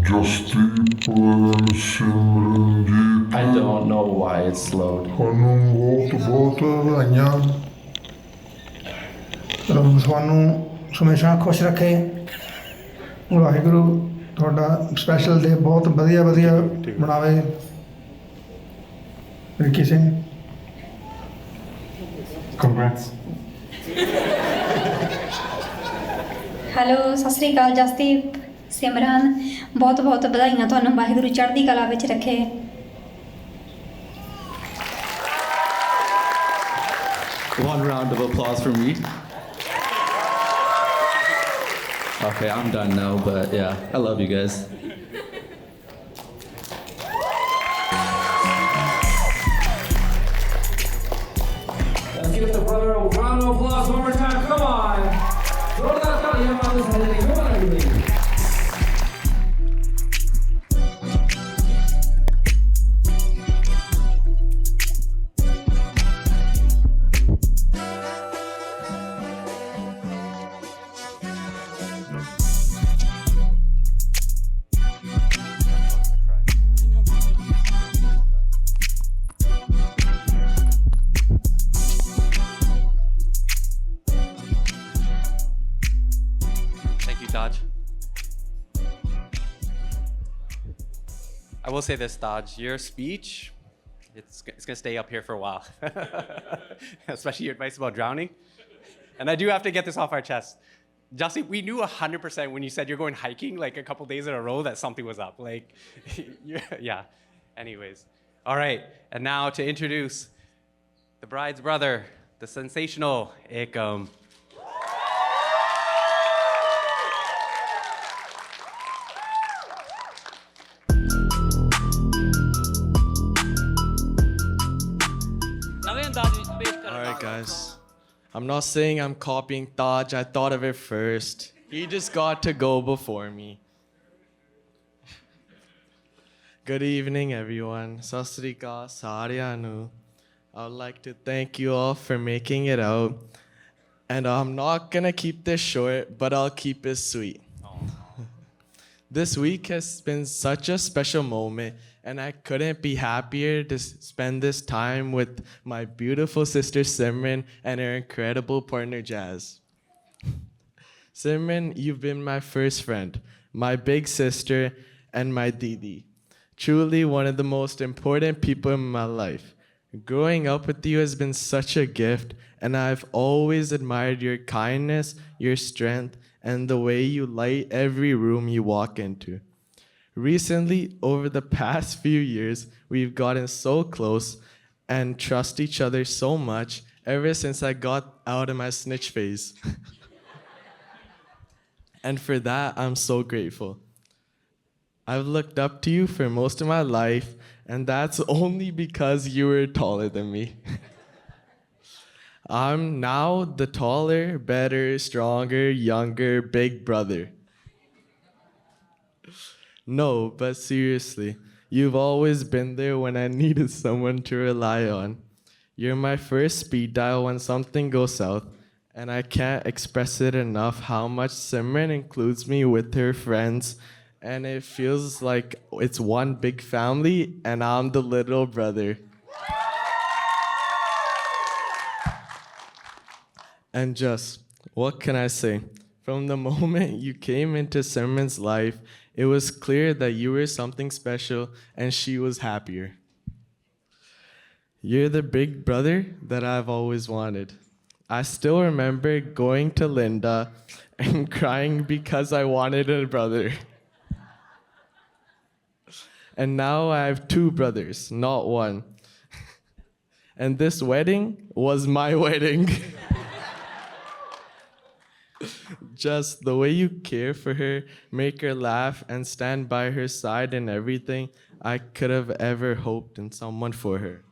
Speaker 4: Jasdeep and Simran ji.
Speaker 16: I don't know why it's slowed.
Speaker 4: ਤੁਹਾਨੂੰ ਬਹੁਤ ਵਧਾਈਆਂ
Speaker 17: ਰੱਬ ਤੁਹਾਨੂੰ ਹਮੇਸ਼ਾ ਖੁਸ਼ ਰੱਖੇ ਵਾਹਿਗੁਰੂ ਤੁਹਾਡਾ special ਡੇ ਬਹੁਤ ਵਧੀਆ ਬਣਾਵੇ Ricky Singh
Speaker 4: Congrats.
Speaker 18: Hello Sat Sri ਅਕਾਲ ਜਸਦੀਪ ਸਿਮਰਨ ਬਹੁਤ ਬਹੁਤ ਵਧਾਈਆਂ ਤੁਹਾਨੂੰ ਵਾਹਿਗੁਰੂ ਚੜ੍ਹਦੀ ਕਲਾ ਵਿੱਚ ਰੱਖੇ
Speaker 16: One round of applause for me. Okay, I'm done now, but yeah, I love you guys.
Speaker 1: Let's give the brother a round of applause one more time. Come on. Come on, everybody.
Speaker 8: I will say this, Dodge, your speech, it's going to stay up here for a while, especially your advice about drowning. And I do have to get this off our chest. Jasdeep, we knew 100% when you said you're going hiking like a couple days in a row that something was up. Like, yeah. Anyways. All right. And now to introduce the bride's brother, the sensational Ekam.
Speaker 19: All right, guys. I'm not saying I'm copying Taj. I thought of it first. He just got to go before me. Good evening, everyone. Sat Sri Akal ਸਾਰਿਆਂ ਨੂੰ. I would like to thank you all for making it out. And I'm not gonna keep this short, but I'll keep it sweet. This week has been such a special moment, and I couldn't be happier to spend this time with my beautiful sister Simran and her incredible partner Jazz. Simran, you've been my first friend, my big sister, and my Didi. Truly one of the most important people in my life. Growing up with you has been such a gift, and I've always admired your kindness, your strength, and the way you light every room you walk into. Recently, over the past few years, we've gotten so close and trust each other so much ever since I got out of my snitch phase. And for that, I'm so grateful. I've looked up to you for most of my life, and that's only because you were taller than me. I'm now the taller, better, stronger, younger, big brother. No, but seriously, you've always been there when I needed someone to rely on. You're my first speed dial when something goes south, and I can't express it enough how much Simran includes me with her friends, and it feels like it's one big family, and I'm the little brother. And just, what can I say? From the moment you came into Simran's life, it was clear that you were something special and she was happier. You're the big brother that I've always wanted. I still remember going to Linda and crying because I wanted a brother. And now I have two brothers, not one. And this wedding was my wedding. Just the way you care for her, make her laugh, and stand by her side in everything I could have ever hoped in someone for her.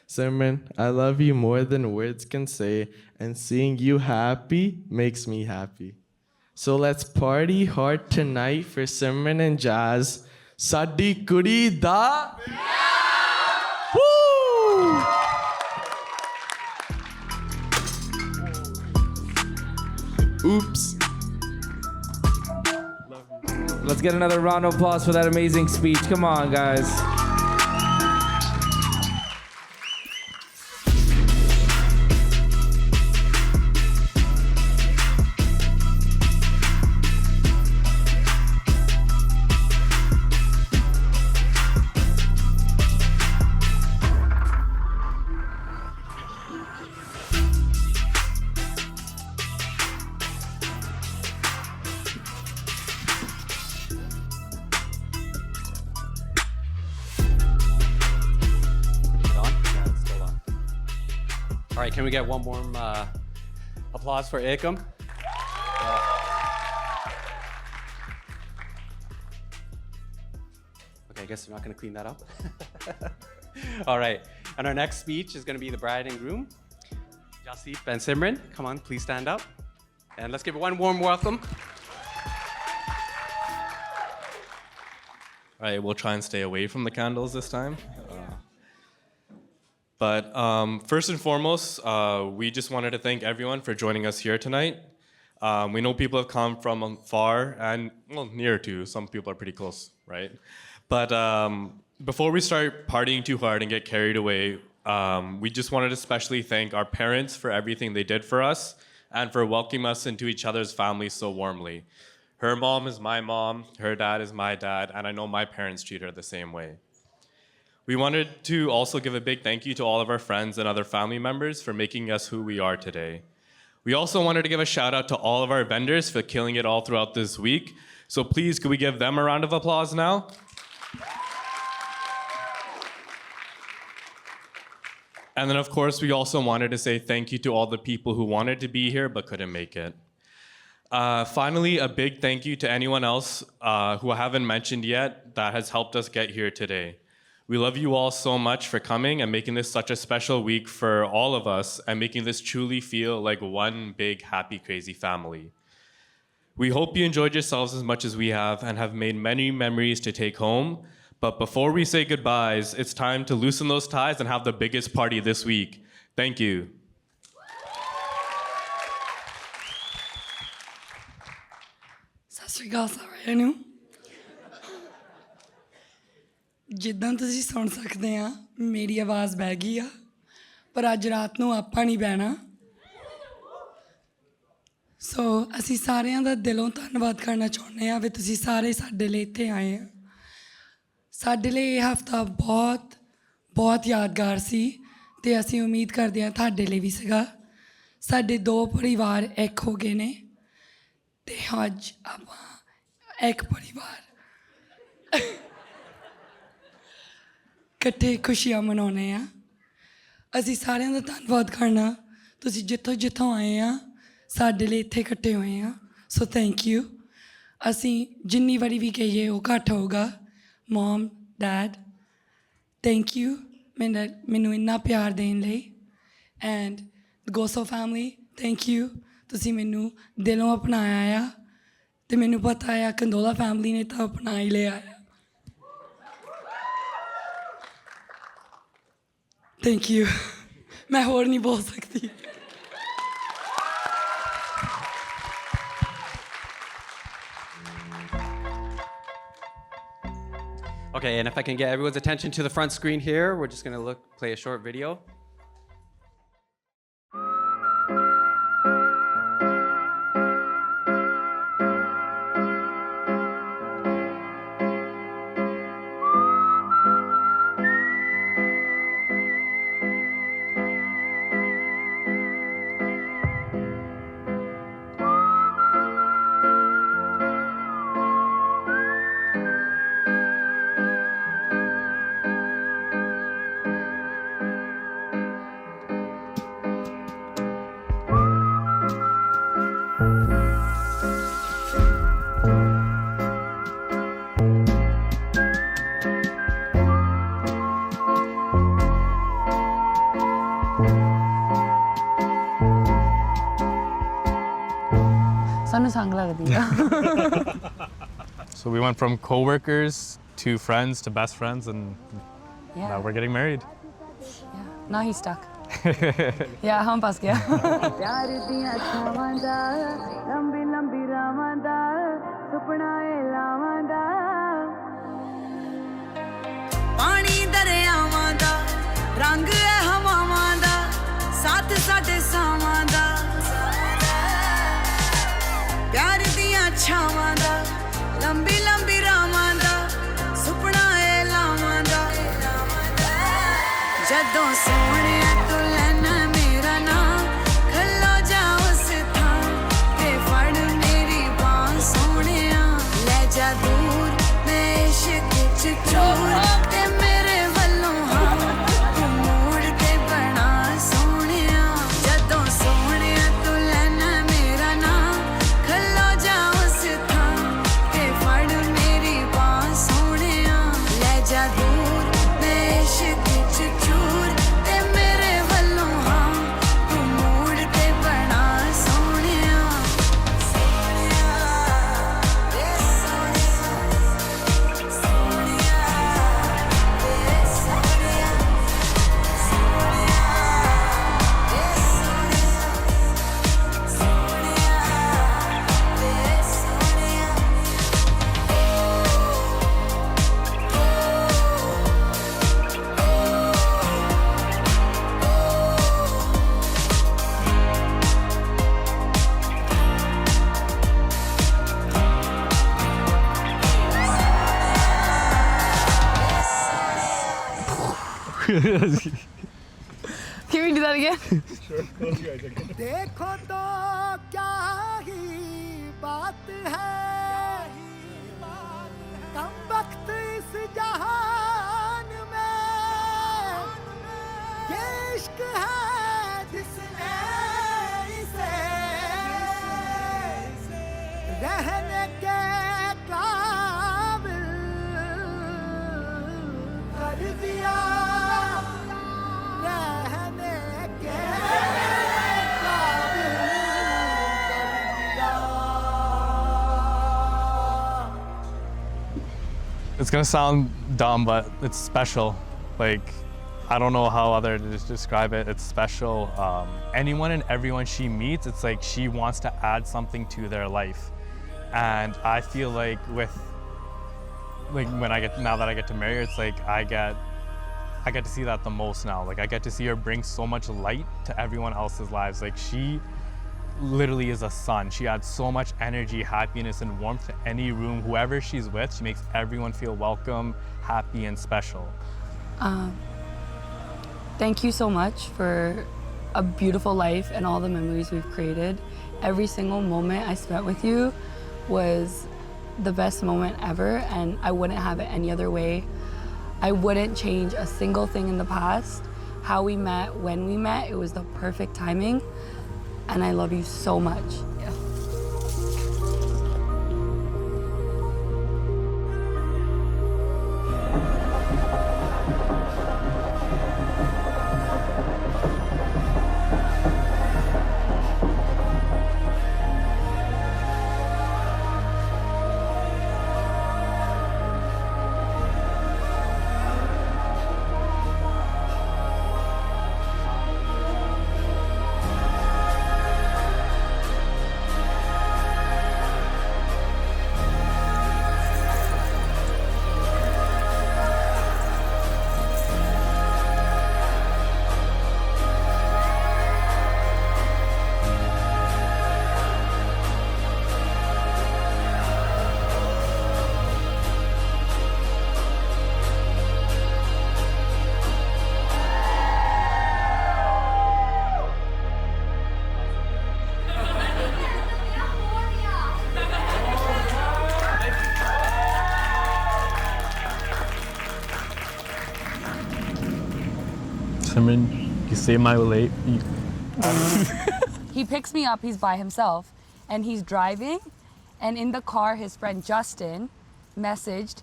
Speaker 19: Simran, I love you more than words can say, and seeing you happy makes me happy. So let's party hard tonight for Simran and Jazz. Sadi kudi da. Woo! Oops.
Speaker 1: Let's get another round of applause for that amazing speech. Come on, guys.
Speaker 8: All right, can we get one more applause for Ekam? Okay, I guess we're not going to clean that up. All right, and our next speech is going to be the bride and groom, Jasdeep and Simran. Come on, please stand up. And let's give one warm welcome.
Speaker 20: All right, we'll try and stay away from the candles this time. But first and foremost, we just wanted to thank everyone for joining us here tonight. We know people have come from far and, well, near too. Some people are pretty close, right? But before we start partying too hard and get carried away, we just wanted to especially thank our parents for everything they did for us and for welcoming us into each other's families so warmly. Her mom is my mom, her dad is my dad, and I know my parents treat her the same way. We wanted to also give a big thank you to all of our friends and other family members for making us who we are today. We also wanted to give a shout out to all of our vendors for killing it all throughout this week. So please, could we give them a round of applause now? And then, of course, we also wanted to say thank you to all the people who wanted to be here but couldn't make it. Finally, a big thank you to anyone else who I haven't mentioned yet that has helped us get here today. We love you all so much for coming and making this such a special week for all of us and making this truly feel like one big, happy, crazy family. We hope you enjoyed yourselves as much as we have and have made many memories to take home. But before we say goodbyes, it's time to loosen those ties and have the biggest party this week. Thank you.
Speaker 21: ਸਤਿ ਸ਼੍ਰੀ ਅਕਾਲ ਸਾਰਿਆਂ ਨੂੰ ਜਿੱਦਾਂ ਤੁਸੀਂ ਸੁਣ ਸਕਦੇ ਆ ਮੇਰੀ ਆਵਾਜ਼ ਬਹਿ ਗਈ ਆ ਪਰ ਅੱਜ ਰਾਤ ਨੂੰ ਆਪਾਂ ਨਹੀਂ ਬਹਿਣਾ ਸੋ ਅਸੀਂ ਸਾਰਿਆਂ ਦਾ ਦਿਲੋਂ ਧੰਨਵਾਦ ਕਰਨਾ ਚਾਹੁੰਦੇ ਆ ਵੀ ਤੁਸੀਂ ਸਾਰੇ ਸਾਡੇ ਲਈ ਇੱਥੇ ਆਏ ਆ ਸਾਡੇ ਲਈ ਇਹ ਹਫ਼ਤਾ ਬਹੁਤ ਬਹੁਤ ਯਾਦਗਾਰ ਸੀ ਅਤੇ ਅਸੀਂ ਉਮੀਦ ਕਰਦੇ ਹਾਂ ਤੁਹਾਡੇ ਲਈ ਵੀ ਸੀਗਾ ਸਾਡੇ ਦੋ ਪਰਿਵਾਰ ਇੱਕ ਹੋ ਗਏ ਨੇ ਅਤੇ ਅੱਜ ਆਪਾਂ ਇੱਕ ਪਰਿਵਾਰ ਇਕੱਠੇ ਖੁਸ਼ੀਆਂ ਮਨਾਉਂਦੇ ਹਾਂ ਅਸੀਂ ਸਾਰਿਆਂ ਦਾ ਧੰਨਵਾਦ ਕਰਨਾ ਤੁਸੀਂ ਜਿੱਥੋਂ ਜਿੱਥੋਂ ਆਏ ਆ ਸਾਡੇ ਲਈ ਇੱਥੇ ਇਕੱਠੇ ਹੋਏ ਆ ਸੋ ਥੈਂਕ ਯੂ ਅਸੀਂ ਜਿੰਨੀ ਵਾਰੀ ਵੀ ਕਹੀਏ ਉਹ ਘੱਟ ਹੋਊਗਾ Mom, Dad, thank you ਮੈਨੂੰ ਇੰਨਾ ਪਿਆਰ ਦੇਣ ਲਈ ਐਂਡ ਗੋਸੋ ਫੈਮਿਲੀ ਥੈਂਕ ਯੂ ਤੁਸੀਂ ਮੈਨੂੰ ਦਿਲੋਂ ਅਪਣਾਇਆ ਆ ਅਤੇ ਮੈਨੂੰ ਪਤਾ ਆ ਕੰਦੋਲਾ ਫੈਮਿਲੀ ਨੇ ਤਾਂ ਅਪਣਾ ਹੀ ਲਿਆ ਆ ਥੈਂਕ ਯੂ ਮੈਂ ਹੋਰ ਨਹੀਂ ਬੋਲ ਸਕਦੀ
Speaker 8: Okay, and if I can get everyone's attention to the front screen here, we're just going to play a short video.
Speaker 22: ਸਾਨੂੰ ਸੰਗ ਲੱਗਦੀ ਆ
Speaker 20: So we went from co-workers to friends to best friends and now we're getting married.
Speaker 22: Now he's stuck. Yeah, हम फंस गया प्यार दियां छावां दा लंबी लंबी रावां दा सुपना ए लावां दा
Speaker 23: पानी दरियावां दा रंग ए हवावां दा साथ साडे सावां दा प्यार दियां छावां दा लंबी लंबी रावां दा सुपना ए लावां दा जदों सोहणे तू लैना मेरा नाम खलो जा उस थां ते फड़ मेरी बांह सोहणिया ले जा दूर मैं इश्क च चूर ते मेरे वल्लों हां तू मोड़ ते बना सोहणिया जदों सोहणे तू लैना मेरा नाम खलो जा उस थां ते फड़ मेरी बांह सोहणिया ले जा दूर मैं इश्क च चूर ते मेरे वल्लों हां तू मोड़ ते बना सोहणिया सोहणिया वे सोहणिया सोहणिया वे सोहणिया सोहणिया वे सोहणिया सोहणिया वे सोहणिया
Speaker 22: ਕਿਵੇਂ we do that again?
Speaker 7: देखो तो क्या ही बात है कम वक्त इस जहान में ये इश्क है जिसने इसे रहने के काबिल कर दिया रहने के काबिल
Speaker 20: It's gonna sound dumb, but it's special. Like, I don't know how other to just describe it. It's special. Anyone and everyone she meets, it's like she wants to add something to their life. And I feel like now that I get to marry her, it's like I get to see that the most now. Like I get to see her bring so much light to everyone else's lives. Like she literally is a sun. She adds so much energy, happiness, and warmth to any room. Whoever she's with, she makes everyone feel welcome, happy, and special.
Speaker 22: Thank you so much for a beautiful life and all the memories we've created. Every single moment I spent with you was the best moment ever, and I wouldn't have it any other way. I wouldn't change a single thing in the past. How we met, when we met, it was the perfect timing, and I love you so much. Yeah.
Speaker 20: Simran, you saved my late.
Speaker 22: He picks me up, he's by himself, and he's driving, and in the car, his friend Justin messaged,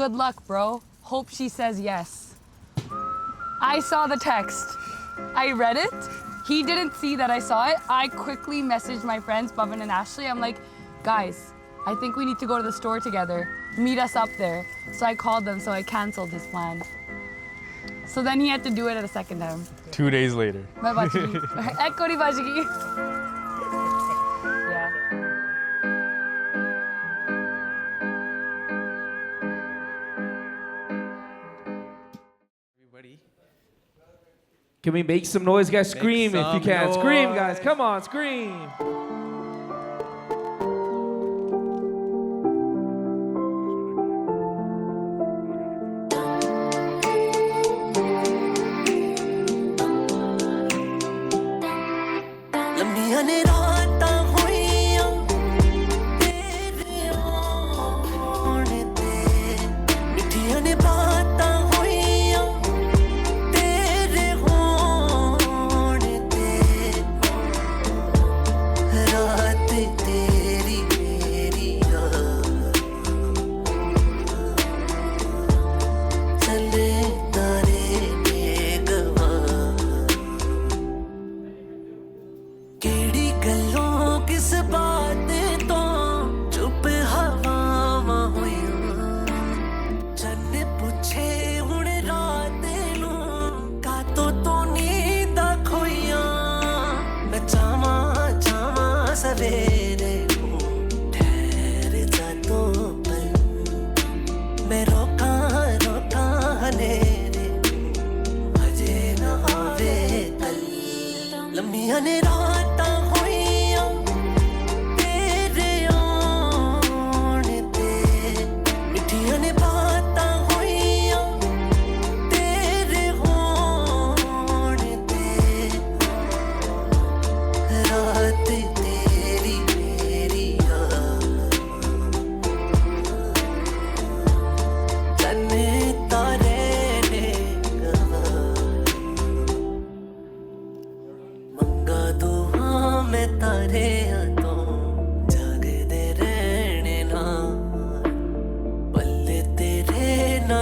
Speaker 22: "Good luck, bro. Hope she says yes." I saw the text. I read it. He didn't see that I saw it. I quickly messaged my friends, Bhavin and Ashley. I'm like, guys, I think we need to go to the store together. Meet us up there. So I called them, so I canceled his plan. So then he had to do it at a second time.
Speaker 20: 2 days later.
Speaker 22: मैं बच गई। एक कोरी बच गई। Yeah.
Speaker 1: Can we make some noise, guys? Scream if you
Speaker 20: some
Speaker 1: can. Scream, guys.
Speaker 20: noise.
Speaker 1: Come on, scream.
Speaker 7: ਲੰਮੀਆਂ ਨੇ ਰਾਤਾਂ ਹੋਈਆਂ ਤੇਰੇ ਆਉਣ ਤੇ ਮਿੱਠੀਆਂ ਨੇ ਬਾਤਾਂ ਹੋਈਆਂ ਤੇਰੇ ਹੋਣ ਤੇ ਰਾਤ ਤੇਰੀ ਮੇਰੀ ਚੱਲੇ ਤਾਰੇ ਮੇਗਵਾ ਕਿਹੜੀ ਗੱਲੋਂ ਕਿਸ ਬਾਤ ਤੋਂ ਚੁੱਪ ਹਵਾਵਾਂ ਹੋਈਆਂ ਚੰਨ ਪੁੱਛੇ ਹੁਣ ਰਾਤ ਨੂੰ ਕਾਤੋਂ ਤੋਂ ਨੀਂਦਾਂ ਖੋਈਆਂ ਮੈਂ ਚਾਵਾਂ ਸਵੇਰੇ ਨੂੰ ਠਹਿਰ ਜਾ ਤੂੰ ਪਲ ਮੈਂ ਰੋਕਾਂ ਹਨੇਰੇ ਅਜੇ ਨਾ ਆਵੇ ਕੱਲ ਲੰਮੀਆਂ ਨੇ ਰਾਤਾਂ ਹੋਈਆਂ ਤੇਰੇ ਆਉਣ ਤੇ ਮਿੱਠੀਆਂ ਨੇ ਬਾਤਾਂ ਹੋਈਆਂ ਤੇਰੇ ਹੋਣ ਤੇ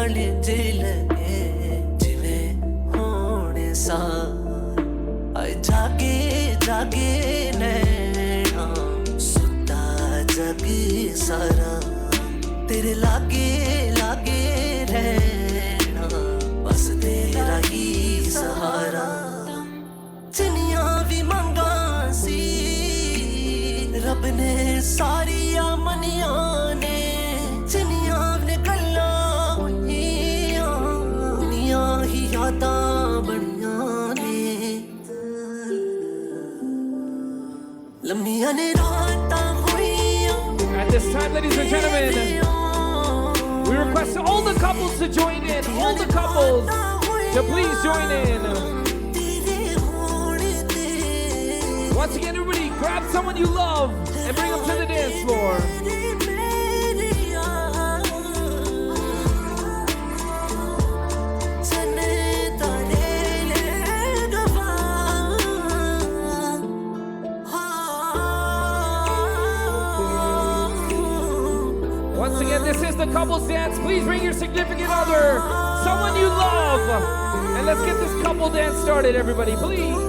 Speaker 2: कलेजे लगे जिवें होने सार आए जागे जागे नैना सुता जग सारा तेरे लागे लागे रहना बस तेरा ही सहारा जिन्नियां भी मंगा सी रब ने सारिया मनिया ने जिन्नियां ने गल्लां होइयां उन्नियां ही यादां बनियां ने लम्मियां ने रातां होइयां।
Speaker 1: At this time, ladies and gentlemen, we request all the couples to join in, all the couples to please join in. Once again, everybody, grab someone you love and bring them to the dance floor. Once again, this is the couples dance. Please bring your significant other, someone you love, and let's get this couple dance started, everybody, please.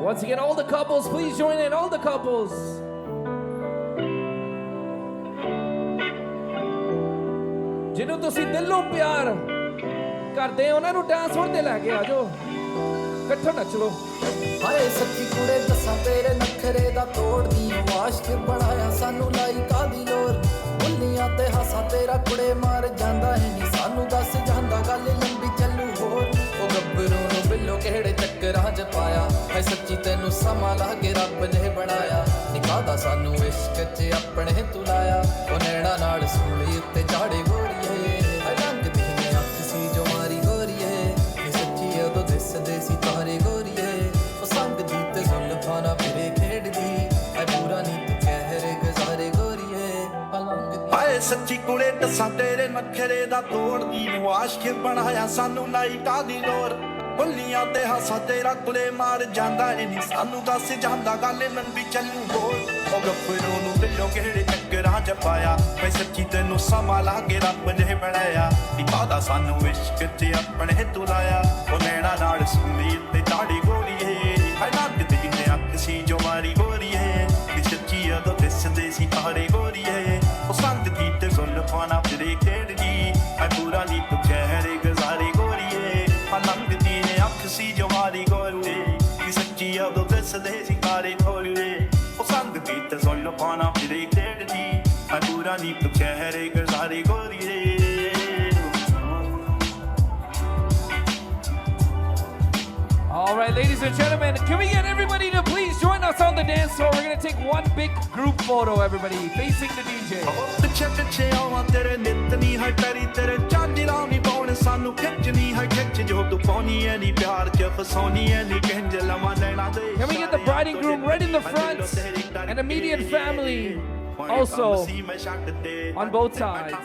Speaker 1: Once again, all the couples, please join in, all the couples. ਜਿਹਨੂੰ ਤੁਸੀਂ ਦਿਲੋਂ ਪਿਆਰ ਕਰਦੇ ਹੋ ਉਹਨਾਂ ਨੂੰ dance ਹੁਣ ਤੇ ਲੈ ਕੇ ਆ ਜਾਓ ਇਕੱਠੇ ਨੱਚ ਲਓ।
Speaker 2: ਹਾਏ ਸੱਚੀ ਕੁੜੇ ਦੱਸਾਂ ਤੇਰੇ ਨਖਰੇ ਦਾ ਤੋੜਦੀ ਆਸ਼ਕ ਬਣਾਇਆ ਸਾਨੂੰ ਲਾਈ ਕਾਦੀ ਲੋਰ ਬੁੱਲੀਆਂ ਤੇ ਹਾਸਾ ਤੇਰਾ ਕੁੜੇ ਮਾਰ ਜਾਂਦਾ ਹੈ ਨੀ ਸਾਨੂੰ ਦੱਸ ਜਾਂਦਾ ਗੱਲ ਲੰਬੀ ਚੱਲੂ ਹੋਰ ਉਹ ਗੱਭਰੂ ਨੂੰ ਬਿੱਲੋ ਕਿਹੜੇ ਚੱਕਰਾਂ 'ਚ ਪਾਇਆ ਹੈ ਸੱਚੀ ਤੈਨੂੰ ਸਮਾਂ ਲਾ ਕੇ ਰੱਬ ਨੇ ਬਣਾਇਆ ਨਿਕਾਦਾ ਸਾਨੂੰ ਇਸ਼ਕ 'ਚ ਆਪਣੇ ਤੂੰ ਲਾਇਆ ਉਹ ਨੈਣਾ ਨਾਲ ਸੂਲੀ ਉੱਤੇ ਝਾੜੇ ਗੋਰੀਏ ਹੈ ਲੰਘਦੀ ਨੇ ਅੱਖ ਸੀ ਜੋ ਮਾਰੀ ਗੋਰੀਏ ਇਹ ਸੱਚੀ ਉਦੋਂ ਦਿਸਦੇ ਸੀ ਤਾਰੇ ਗੋਰੀਏ ਉਹ ਸੰਗ ਦੀ ਤੇ ਜ਼ੁਲਫਾਂ ਨਾਲ ਫਿਰੇ ਖੇਡਦੀ ਹੈ ਪੂਰਾ ਨੀ ਤੂੰ ਕਹਿਰੇ ਗੁਜ਼ਾਰੇ ਗੋਰੀਏ ਹਾਏ ਸੱਚੀ ਕੁੜੇ ਦੱਸਾਂ ਤੇਰੇ ਨਖਰੇ ਦਾ ਤੋੜਦੀ ਨੂੰ ਆਸ਼ਕ ਬਣਾਇਆ ਸਾਨੂੰ ਲਾਈ ਕਾਦੀ ਲੋਰ ਬੁੱਲੀਆਂ ਤੇ ਹਾਸਾ ਤੇਰਾ ਕੁੜੇ ਮਾਰ ਜਾਂਦਾ ਏ ਨੀ ਸਾਨੂੰ ਦੱਸ ਜਾਂਦਾ ਗੱਲ ਲੰਬੀ ਚੱਲੂ ਹੋਰ ਉਹ ਗੱਭਰੂ ਨੂੰ ਦਿਲੋਂ ਕਿਹੜੇ ਚੱਕਰਾਂ 'ਚ ਪਾਇਆ ਮੈਂ ਸੱਚੀ ਤੈਨੂੰ ਸਮਾਂ ਲਾ ਕੇ ਰੱਬ ਨੇ ਬਣਾਇਆ ਨਿਭਾਦਾ ਸਾਨੂੰ ਇਸ਼ਕ 'ਚ ਆਪਣੇ ਤੂੰ ਲਾਇਆ ਉਹ ਨੈਣਾ ਨਾਲ ਸੂਲੀ ਉੱਤੇ ਝਾੜੀ ਗੋਰੀਏ ਹੈ ਲੱਗਦੀ ਨੇ ਅੱਖ ਸੀ ਜੋ ਮਾਰੀ ਗੋਰੀਏ ਕਿ ਸੱਚੀ ਉਦੋਂ ਦਿਸਦੇ ਸੀ ਤਾਰੇ ਗੋਰੀਏ ਉਹ ਸੰਗ ਦੀ ਤੇ ਜ਼ੁਲਫਾਂ ਨਾਲ ਫਿਰੇ ਖੇਡਦੀ ਹੈ ਪੂਰਾ ਨੀ ਤੂੰ ਚਿਹਰੇ ਗੁਜ਼ਾਰੇ ਗੋਰੀਏ ਹਾਂ ਲੰਘਦੀ ਨੇ ਅੱਖ ਸੀ ਜੋ ਮਾਰੀ ਗੋਰੀਏ ਕਿ ਸੱਚੀ ਉਦੋਂ ਦਿਸਦੇ ਸੀ ਤਾਰੇ ਗੋਰੀਏ ਉਹ ਸੰਗ ਦੀ ਤੇ ਜ਼ੁਲਫਾਂ ਨਾਲ ਫਿਰੇ ਖੇਡਦੀ ਹੈ ਪੂਰਾ ਨੀ ਤੂੰ ਚਿਹਰੇ ਗੁਜ਼ਾਰੇ ਗੋਰੀਏ।
Speaker 1: All right, ladies and gentlemen, can we get everybody to please join us on the dance floor? We're going to take one big group photo, everybody, facing the DJ.
Speaker 2: ਪਿੱਛੇ ਪਿੱਛੇ ਆਵਾਂ ਤੇਰੇ ਨਿੱਤ ਨੀ ਹੈ ਪੈਰੀ ਤੇਰੇ ਚਾਂਜਰਾ ਨੀ ਪਾਉਣ ਸਾਨੂੰ ਖਿੱਚਣੀ ਹੈ ਖਿੱਚ ਜੋ ਤੂੰ ਪਾਉਣੀ ਐ ਨੀ ਪਿਆਰ ਚ ਫਸਾਉਣੀ ਐ ਨੀ ਕਿੰਜ ਲਵਾਂ ਲੈਣਾ ਦੇ
Speaker 1: Can we get the bride and groom right in the front and immediate family also on both sides?